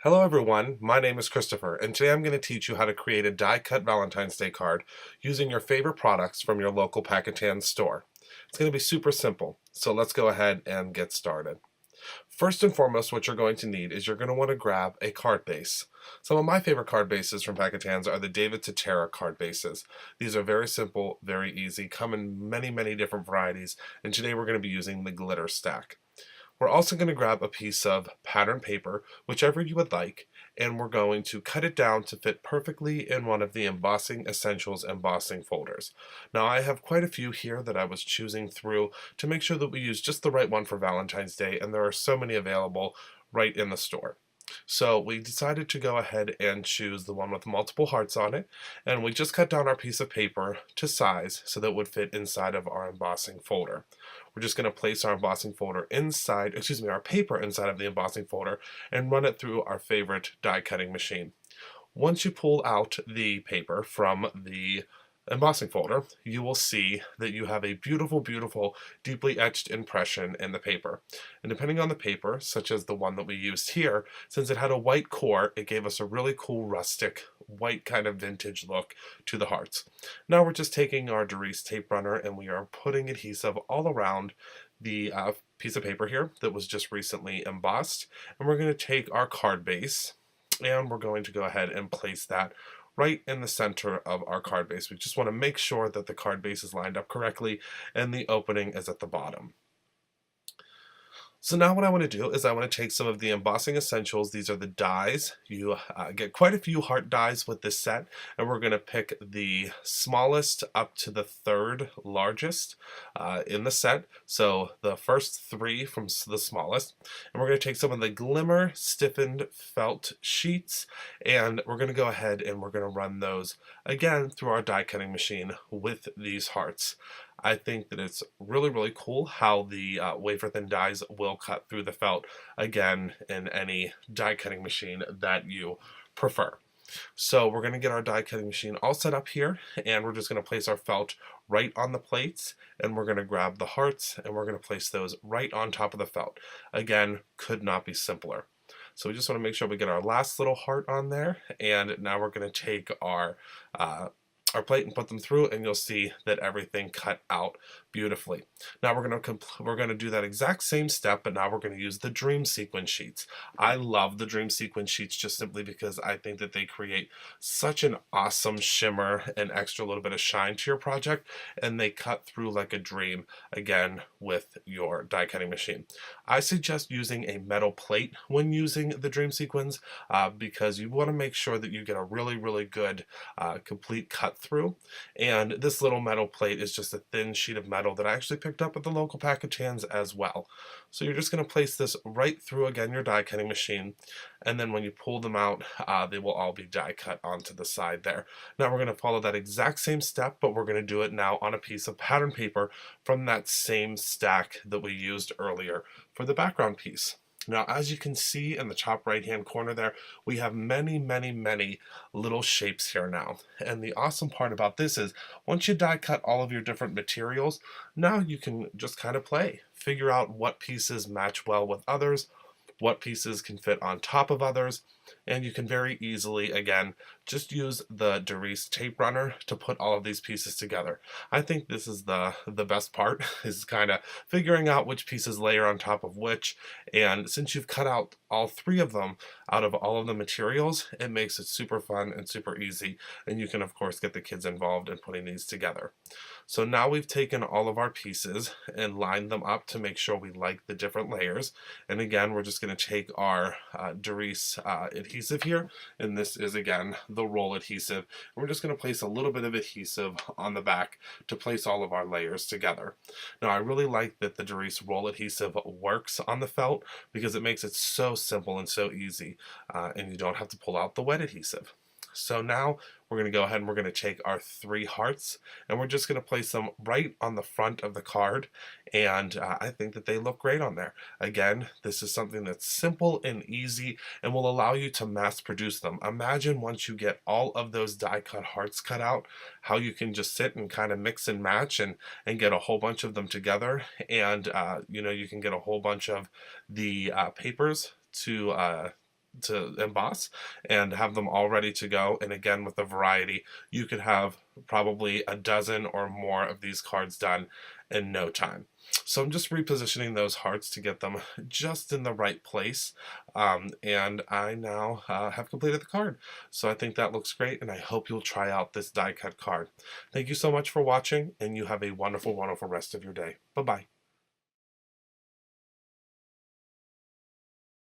Hello everyone, my name is Christopher, and today I'm going to teach you how to create a die-cut Valentine's Day card using your favorite products from your local Catan store. It's going to be super simple, so let's go ahead and get started. First and foremost, what you're going to need is you're going to want to grab a card base. Some of my favorite card bases from Catan are the David Catan card bases. These are very simple, very easy, come in many different varieties, and today we're going to be using the glitter stack. We're also going to grab a piece of pattern paper, whichever you would like, and we're going to cut it down to fit perfectly in one of the Embossing Essentials embossing folders. Now I have quite a few here that I was choosing through to make sure that we use just the right one for Valentine's Day, and there are so many available right in the store. So we decided to go ahead and choose the one with multiple hearts on it, and we just cut down our piece of paper to size so that it would fit inside of our embossing folder. We're just going to place our embossing folder inside, our paper inside of the embossing folder and run it through our favorite die cutting machine. Once you pull out the paper from the embossing folder, you will see that you have a beautiful, deeply etched impression in the paper. And depending on the paper, such as the one that we used here, since it had a white core, it gave us a really cool rustic, white kind of vintage look to the hearts. Now we're just taking our Derice tape runner and we are putting adhesive all around the piece of paper here that was just recently embossed. And we're going to take our card base and we're going to go ahead and place that right in the center of our card base. We just want to make sure that the card base is lined up correctly and the opening is at the bottom. So now what I want to do is I want to take some of the Embossing Essentials. These are the dies. You get quite a few heart dies with this set, and we're going to pick the smallest up to the third largest in the set. So the first three from the smallest. And we're going to take some of the Glimmer Stiffened Felt Sheets, and we're going to go ahead and we're going to run those again through our die cutting machine with these hearts. I think that it's really cool how the wafer thin dies will cut through the felt, again, in any die cutting machine that you prefer. So we're going to get our die cutting machine all set up here, and we're just going to place our felt right on the plates, and we're going to grab the hearts and we're going to place those right on top of the felt. Again, could not be simpler. So we just want to make sure we get our last little heart on there, and now we're going to take our plate and put them through, and you'll see that everything cut out beautifully. Now we're going to do that exact same step, but now we're going to use the dream sequence sheets. I love the dream sequence sheets just simply because I think that they create such an awesome shimmer and extra little bit of shine to your project, and they cut through like a dream, again, with your die cutting machine. I suggest using a metal plate when using the dream sequence because you want to make sure that you get a really good complete cut through. And this little metal plate is just a thin sheet of metal that I actually picked up at the local Cans as well. So you're just going to place this right through, again, your die cutting machine, and then when you pull them out, they will all be die cut onto the side there. Now we're going to follow that exact same step, but we're going to do it now on a piece of pattern paper from that same stack that we used earlier for the background piece. Now, as you can see in the top right hand corner there, we have many little shapes here now. And the awesome part about this is once you die cut all of your different materials, now you can just kind of play. Figure out what pieces match well with others, what pieces can fit on top of others, and you can very easily, again, just use the Derice tape runner to put all of these pieces together. I think this is the best part, is kind of figuring out which pieces layer on top of which, and since you've cut out all three of them out of all of the materials, it makes it super fun and super easy, and you can of course get the kids involved in putting these together. So now we've taken all of our pieces and lined them up to make sure we like the different layers, and again we're just going to take our Derice adhesive here, and this is again the roll adhesive, and we're just going to place a little bit of adhesive on the back to place all of our layers together. Now I really like that the Derice roll adhesive works on the felt because it makes it so simple and so easy, and you don't have to pull out the wet adhesive. So now we're going to go ahead and we're going to take our three hearts and we're just going to place them right on the front of the card, and I think that they look great on there. Again, this is something that's simple and easy and will allow you to mass produce them. Imagine once you get all of those die cut hearts cut out, how you can just sit and kind of mix and match and get a whole bunch of them together, and you know, you can get a whole bunch of the papers to to emboss and have them all ready to go. And again, with the variety, you could have probably a dozen or more of these cards done in no time. So I'm just repositioning those hearts to get them just in the right place. And I now have completed the card. So I think that looks great, and I hope you'll try out this die cut card. Thank you so much for watching, and you have a wonderful, wonderful rest of your day. Bye-bye.